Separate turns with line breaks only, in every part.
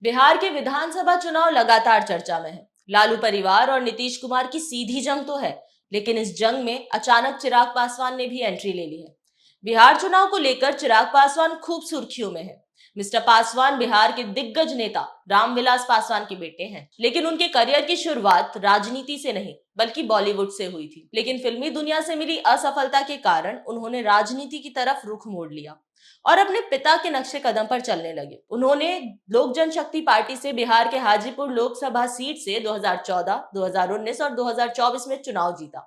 बिहार के विधानसभा चुनाव लगातार चर्चा में है। लालू परिवार और नीतीश कुमार की सीधी जंग तो है, लेकिन इस जंग में अचानक चिराग पासवान ने भी एंट्री ले ली है। बिहार चुनाव को लेकर चिराग पासवान खूब सुर्खियों में है। मिस्टर पासवान बिहार के दिग्गज नेता रामविलास पासवान के बेटे हैं, लेकिन उनके करियर की शुरुआत राजनीति से नहीं बल्कि बॉलीवुड से हुई थी। लेकिन फिल्मी दुनिया से मिली असफलता के कारण उन्होंने राजनीति की तरफ रुख मोड़ लिया और अपने पिता के नक्शे कदम पर चलने लगे। उन्होंने लोक जनशक्ति पार्टी से बिहार के हाजीपुर लोकसभा सीट से 2014, 2019 और 2024 में चुनाव जीता।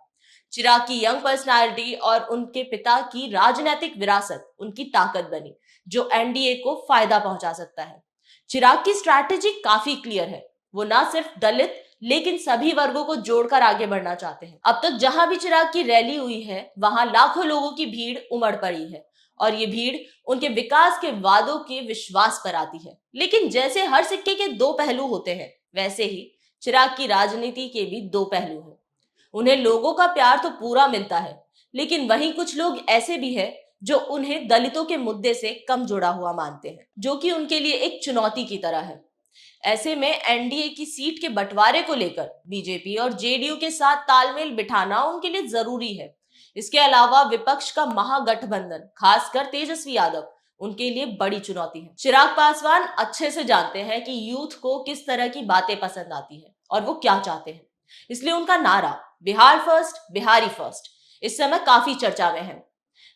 चिराग की यंग पर्सनालिटी और उनके पिता की राजनीतिक विरासत उनकी ताकत बनी, जो एनडीए को फायदा पहुंचा सकता है। चिराग की स्ट्रैटेजी काफी क्लियर है। वो ना सिर्फ दलित लेकिन सभी वर्गों को जोड़कर आगे बढ़ना चाहते हैं। अब तक जहां भी चिराग की रैली हुई है, वहां लाखों लोगों की भीड़ उमड़ पड़ी है और ये भीड़ उनके विकास के वादों के विश्वास पर आती है। लेकिन जैसे हर सिक्के के दो पहलू होते हैं, वैसे ही चिराग की राजनीति के भी दो पहलू हैं। उन्हें लोगों का प्यार तो पूरा मिलता है, लेकिन वहीं कुछ लोग ऐसे भी हैं जो उन्हें दलितों के मुद्दे से कम जुड़ा हुआ मानते हैं, जो कि उनके लिए एक चुनौती की तरह है। ऐसे में एनडीए की सीट के बंटवारे को लेकर बीजेपी और जेडीयू के साथ तालमेल बिठाना उनके लिए जरूरी है। इसके अलावा विपक्ष का महागठबंधन, खासकर तेजस्वी यादव, उनके लिए बड़ी चुनौती है। चिराग पासवान अच्छे से जानते हैं कि यूथ को किस तरह की बातें पसंद आती है और वो क्या चाहते हैं। इसलिए उनका नारा बिहार फर्स्ट, बिहारी फर्स्ट इस समय काफी चर्चा में है।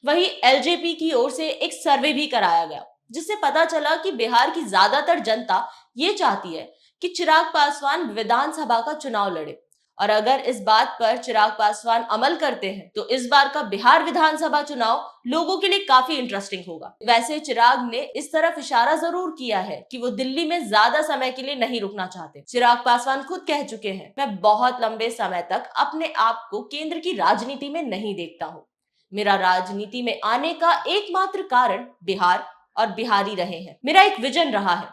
वहीं एलजेपी की ओर से एक सर्वे भी कराया गया, जिससे पता चला कि बिहार की ज्यादातर जनता ये चाहती है कि चिराग पासवान विधानसभा का चुनाव लड़े। और अगर इस बात पर चिराग पासवान अमल करते हैं तो इस बार का बिहार विधानसभा चुनाव लोगों के लिए काफी इंटरेस्टिंग होगा। वैसे चिराग ने इस तरफ इशारा जरूर किया है कि वो दिल्ली में ज्यादा समय के लिए नहीं रुकना चाहते। चिराग पासवान खुद कह चुके हैं, मैं बहुत लंबे समय तक अपने आप को केंद्र की राजनीति में नहीं देखता हूँ। मेरा राजनीति में आने का एकमात्र कारण बिहार और बिहारी रहे हैं। मेरा एक विजन रहा है,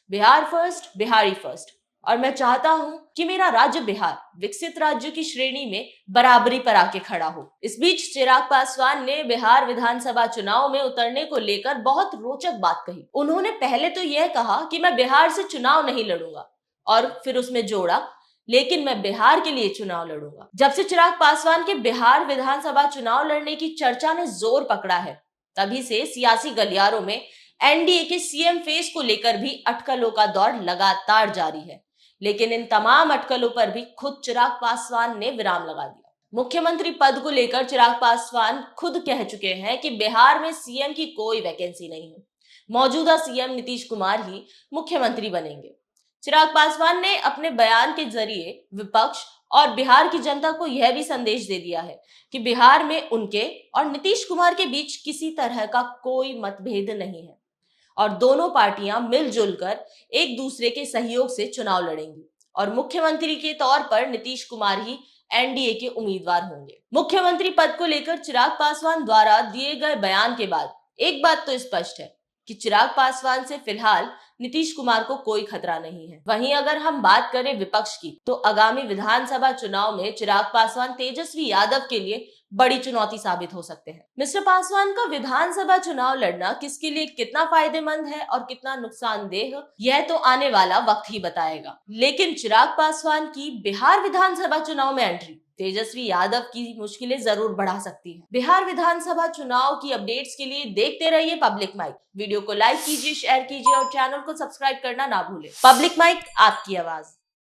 बिहार फर्स्ट, बिहारी फर्स्ट, और मैं चाहता हूं कि मेरा राज्य बिहार विकसित राज्य की श्रेणी में बराबरी पर आके खड़ा हो। इस बीच चिराग पासवान ने बिहार विधानसभा चुनाव में उतरने को लेकर बहुत रोचक बात कही। उन्होंने पहले तो यह कहा कि मैं बिहार से चुनाव नहीं लड़ूंगा, और फिर उसमें जोड़ा, लेकिन मैं बिहार के लिए चुनाव लड़ूंगा। जब से चिराग पासवान के बिहार विधानसभा चुनाव लड़ने की चर्चा ने जोर पकड़ा है, तभी से सियासी गलियारों में एनडीए के सीएम फेस को लेकर भी अटकलों का दौर लगातार जारी है। लेकिन इन तमाम अटकलों पर भी खुद चिराग पासवान ने विराम लगा दिया। मुख्यमंत्री पद को लेकर चिराग पासवान खुद कह चुके हैं कि बिहार में सीएम की कोई वैकेंसी नहीं है। मौजूदा सीएम नीतीश कुमार ही मुख्यमंत्री बनेंगे। चिराग पासवान ने अपने बयान के जरिए विपक्ष और बिहार की जनता को यह भी संदेश दे दिया है कि बिहार में उनके और नीतीश कुमार के बीच किसी तरह का कोई मतभेद नहीं है और दोनों पार्टियां मिलजुल कर एक दूसरे के सहयोग से चुनाव लड़ेंगी और मुख्यमंत्री के तौर पर नीतीश कुमार ही एनडीए के उम्मीदवार होंगे। मुख्यमंत्री पद को लेकर चिराग पासवान द्वारा दिए गए बयान के बाद एक बात तो स्पष्ट है कि चिराग पासवान से फिलहाल नीतीश कुमार को कोई खतरा नहीं है। वहीं अगर हम बात करें विपक्ष की, तो आगामी विधानसभा चुनाव में चिराग पासवान तेजस्वी यादव के लिए बड़ी चुनौती साबित हो सकते हैं। मिस्टर पासवान का विधानसभा चुनाव लड़ना किसके लिए कितना फायदेमंद है और कितना नुकसानदेह, यह तो आने वाला वक्त ही बताएगा। लेकिन चिराग पासवान की बिहार विधानसभा चुनाव में एंट्री तेजस्वी यादव की मुश्किलें जरूर बढ़ा सकती है। बिहार विधानसभा चुनाव की अपडेट्स के लिए देखते रहिए पब्लिक माइक। वीडियो को लाइक कीजिए, शेयर कीजिए और चैनल को सब्सक्राइब करना ना भूलें। पब्लिक माइक, आपकी आवाज।